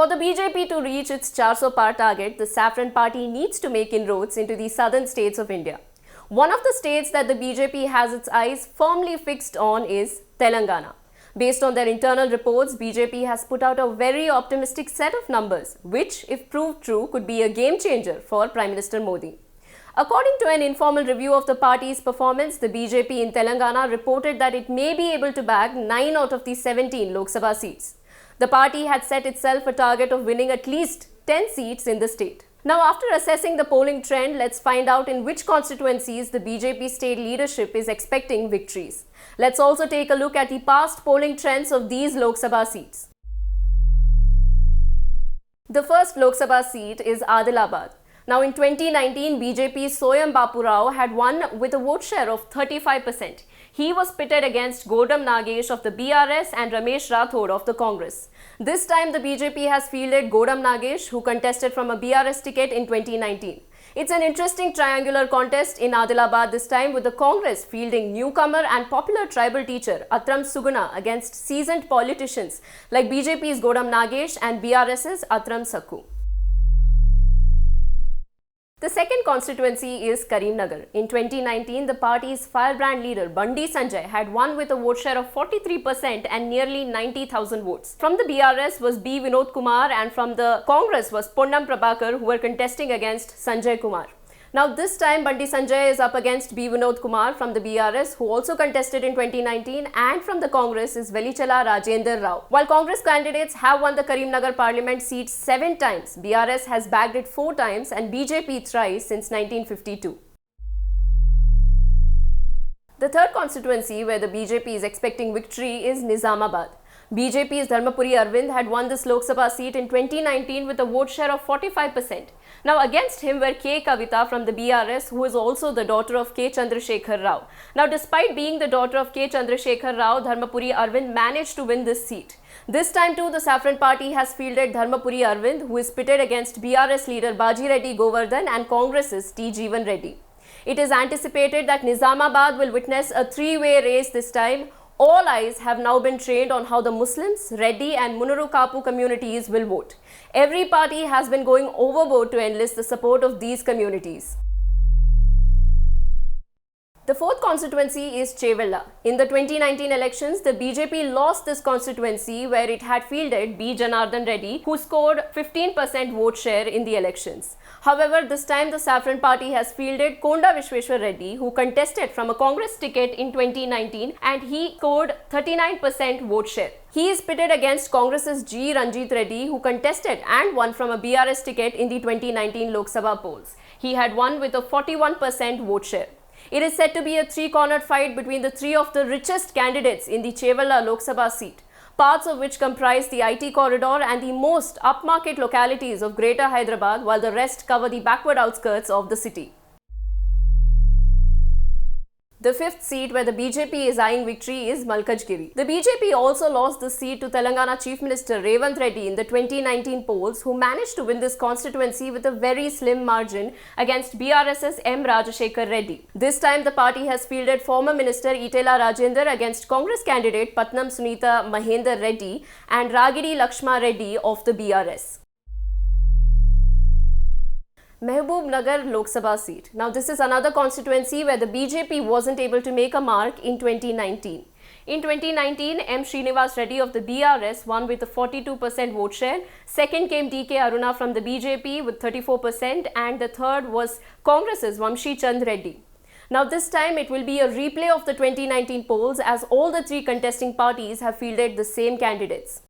For the BJP to reach its 400 par target, the Saffron Party needs to make inroads into the southern states of India. One of the states that the BJP has its eyes firmly fixed on is Telangana. Based on their internal reports, BJP has put out a very optimistic set of numbers, which, if proved true, could be a game changer for Prime Minister Modi. According to an informal review of the party's performance, the BJP in Telangana reported that it may be able to bag 9 out of the 17 Lok Sabha seats. The party had set itself a target of winning at least 10 seats in the state. Now, after assessing the polling trend, let's find out in which constituencies the BJP state leadership is expecting victories. Let's also take a look at the past polling trends of these Lok Sabha seats. The first Lok Sabha seat is Adilabad. Now, in 2019, BJP's Soyam Bapu Rao had won with a vote share of 35%. He was pitted against Godam Nagesh of the BRS and Ramesh Rathod of the Congress. This time, the BJP has fielded Godam Nagesh, who contested from a BRS ticket in 2019. It's an interesting triangular contest in Adilabad this time, with the Congress fielding newcomer and popular tribal teacher Atram Suguna against seasoned politicians like BJP's Godam Nagesh and BRS's Atram Sakku. The second constituency is Karimnagar. In 2019, the party's firebrand leader Bandi Sanjay had won with a vote share of 43% and nearly 90,000 votes. From the BRS was B. Vinod Kumar, and from the Congress was Ponnam Prabhakar, who were contesting against Sanjay Kumar. Now, this time Bandi Sanjay is up against B. Vinod Kumar from the BRS, who also contested in 2019, and from the Congress is Velichala Rajender Rao. While Congress candidates have won the Karimnagar parliament seat 7 times, BRS has bagged it 4 times and BJP thrice since 1952. The third constituency where the BJP is expecting victory is Nizamabad. BJP's Dharmapuri Arvind had won this Lok Sabha seat in 2019 with a vote share of 45%. Now, against him were K. Kavita from the BRS, who is also the daughter of K. Chandrasekhar Rao. Now, despite being the daughter of K. Chandrasekhar Rao, Dharmapuri Arvind managed to win this seat. This time too, the Saffron Party has fielded Dharmapuri Arvind, who is pitted against BRS leader Baji Reddy Govardhan and Congress's T. Jeevan Reddy. It is anticipated that Nizamabad will witness a 3-way race this time. All eyes have now been trained on how the Muslims, Reddy and Munuru Kapu communities will vote. Every party has been going overboard to enlist the support of these communities. The fourth constituency is Chevella. In the 2019 elections, the BJP lost this constituency where it had fielded B. Janardhan Reddy, who scored 15% vote share in the elections. However, this time the Saffron Party has fielded Konda Vishweshwar Reddy, who contested from a Congress ticket in 2019, and he scored 39% vote share. He is pitted against Congress's G. Ranjit Reddy, who contested and won from a BRS ticket in the 2019 Lok Sabha polls. He had won with a 41% vote share. It is said to be a 3-cornered fight between the 3 of the richest candidates in the Chevella Lok Sabha seat, parts of which comprise the IT corridor and the most upmarket localities of Greater Hyderabad, while the rest cover the backward outskirts of the city. The fifth seat where the BJP is eyeing victory is Malkajgiri. The BJP also lost this seat to Telangana Chief Minister Revanth Reddy in the 2019 polls, who managed to win this constituency with a very slim margin against BRS's M. Rajashekhar Reddy. This time the party has fielded former Minister Itela Rajender against Congress candidate Patnam Sunita Mahender Reddy and Ragidi Lakshma Reddy of the BRS. Mehboob Nagar Lok Sabha seat. Now, this is another constituency where the BJP wasn't able to make a mark in 2019. In 2019, M. Srinivas Reddy of the BRS won with a 42% vote share. Second came D.K. Aruna from the BJP with 34%, and the third was Congress's Vamshi Chand Reddy. Now, this time it will be a replay of the 2019 polls, as all the 3 contesting parties have fielded the same candidates.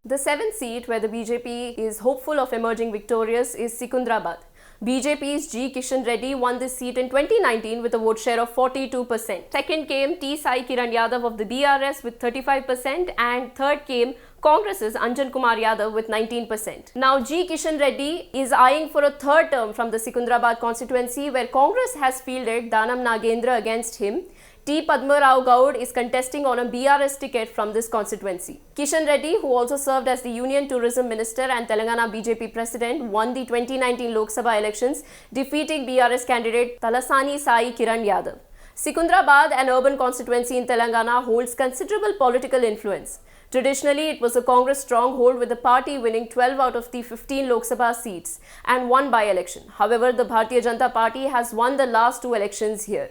The seventh seat where the BJP is hopeful of emerging victorious is Secunderabad. BJP's G. Kishan Reddy won this seat in 2019 with a vote share of 42%. Second came T. Sai Kiran Yadav of the BRS with 35%, and third came Congress's Anjan Kumar Yadav with 19%. Now, G. Kishan Reddy is eyeing for a third term from the Secunderabad constituency, where Congress has fielded Danam Nagendra against him. T. Padma Rao Gaud is contesting on a BRS ticket from this constituency. Kishan Reddy, who also served as the Union Tourism Minister and Telangana BJP President, won the 2019 Lok Sabha elections, defeating BRS candidate Talasani Sai Kiran Yadav. Secunderabad, an urban constituency in Telangana, holds considerable political influence. Traditionally, it was a Congress stronghold with the party winning 12 out of the 15 Lok Sabha seats and one by-election. However, the Bharatiya Janata Party has won the last two elections here.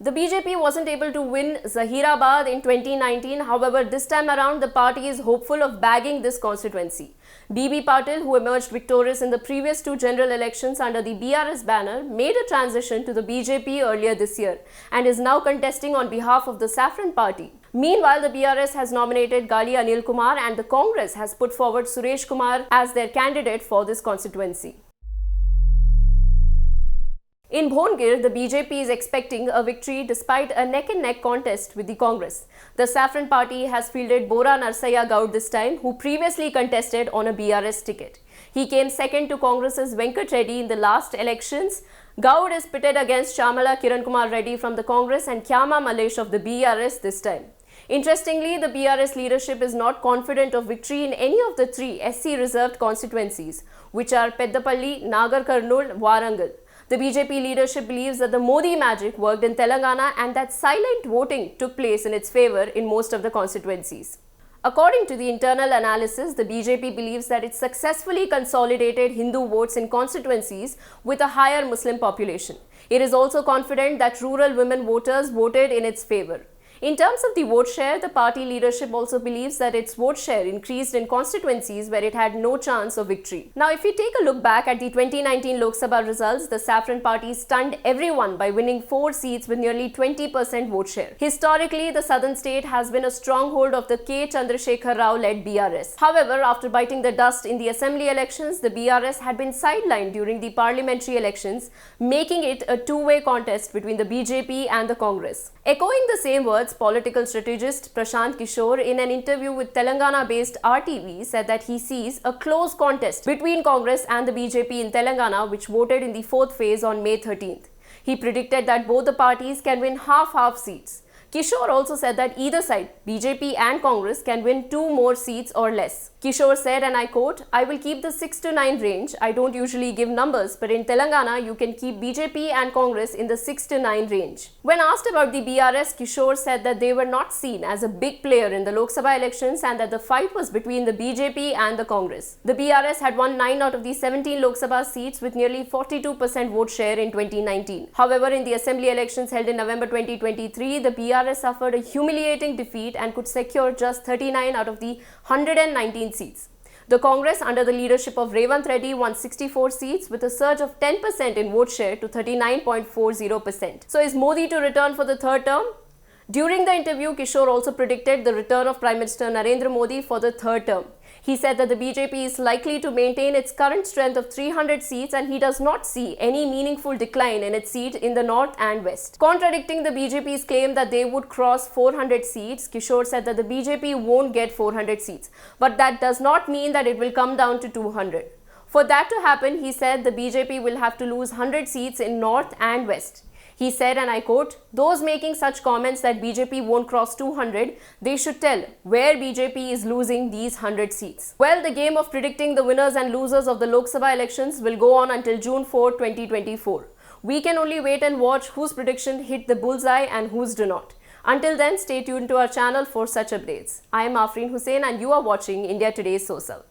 The BJP wasn't able to win Zahirabad in 2019. However, this time around, the party is hopeful of bagging this constituency. B.B. Patil, who emerged victorious in the previous two general elections under the BRS banner, made a transition to the BJP earlier this year and is now contesting on behalf of the Saffron Party. Meanwhile, the BRS has nominated Gali Anil Kumar and the Congress has put forward Suresh Kumar as their candidate for this constituency. In Bhongir, the BJP is expecting a victory despite a neck-and-neck contest with the Congress. The Saffron Party has fielded Bora Narsaya Gaud this time, who previously contested on a BRS ticket. He came second to Congress's Venkat Reddy in the last elections. Gaud is pitted against Chamala Kiran Kumar Reddy from the Congress and Kyama Malesh of the BRS this time. Interestingly, the BRS leadership is not confident of victory in any of the three SC reserved constituencies, which are Peddapalli, Nagar Karnool, Warangal. The BJP leadership believes that the Modi magic worked in Telangana and that silent voting took place in its favor in most of the constituencies. According to the internal analysis, the BJP believes that it successfully consolidated Hindu votes in constituencies with a higher Muslim population. It is also confident that rural women voters voted in its favor. In terms of the vote share, the party leadership also believes that its vote share increased in constituencies where it had no chance of victory. Now, if we take a look back at the 2019 Lok Sabha results, the Saffron Party stunned everyone by winning 4 seats with nearly 20% vote share. Historically, the southern state has been a stronghold of the K. Chandrasekhar Rao-led BRS. However, after biting the dust in the assembly elections, the BRS had been sidelined during the parliamentary elections, making it a two-way contest between the BJP and the Congress. Echoing the same words, political strategist Prashant Kishore, in an interview with Telangana-based RTV, said that he sees a close contest between Congress and the BJP in Telangana, which voted in the fourth phase on May 13th. He predicted that both the parties can win half-half seats. Kishore also said that either side, BJP and Congress, can win 2 more seats or less. Kishore said, and I quote, "I will keep the 6 to 9 range. I don't usually give numbers, but in Telangana, you can keep BJP and Congress in the 6 to 9 range." When asked about the BRS, Kishore said that they were not seen as a big player in the Lok Sabha elections and that the fight was between the BJP and the Congress. The BRS had won 9 out of the 17 Lok Sabha seats with nearly 42% vote share in 2019. However, in the assembly elections held in November 2023, the BRS suffered a humiliating defeat and could secure just 39 out of the 119 seats. The Congress, under the leadership of Revanth Reddy, won 64 seats with a surge of 10% in vote share to 39.40%. So is Modi to return for the third term? During the interview, Kishore also predicted the return of Prime Minister Narendra Modi for the third term. He said that the BJP is likely to maintain its current strength of 300 seats and he does not see any meaningful decline in its seat in the north and west. Contradicting the BJP's claim that they would cross 400 seats, Kishore said that the BJP won't get 400 seats, but that does not mean that it will come down to 200. For that to happen, he said the BJP will have to lose 100 seats in north and west. He said, and I quote, "Those making such comments that BJP won't cross 200, they should tell where BJP is losing these 100 seats." Well, the game of predicting the winners and losers of the Lok Sabha elections will go on until June 4, 2024. We can only wait and watch whose prediction hit the bullseye and whose do not. Until then, stay tuned to our channel for such updates. I am Afreen Hussain and you are watching India Today So South.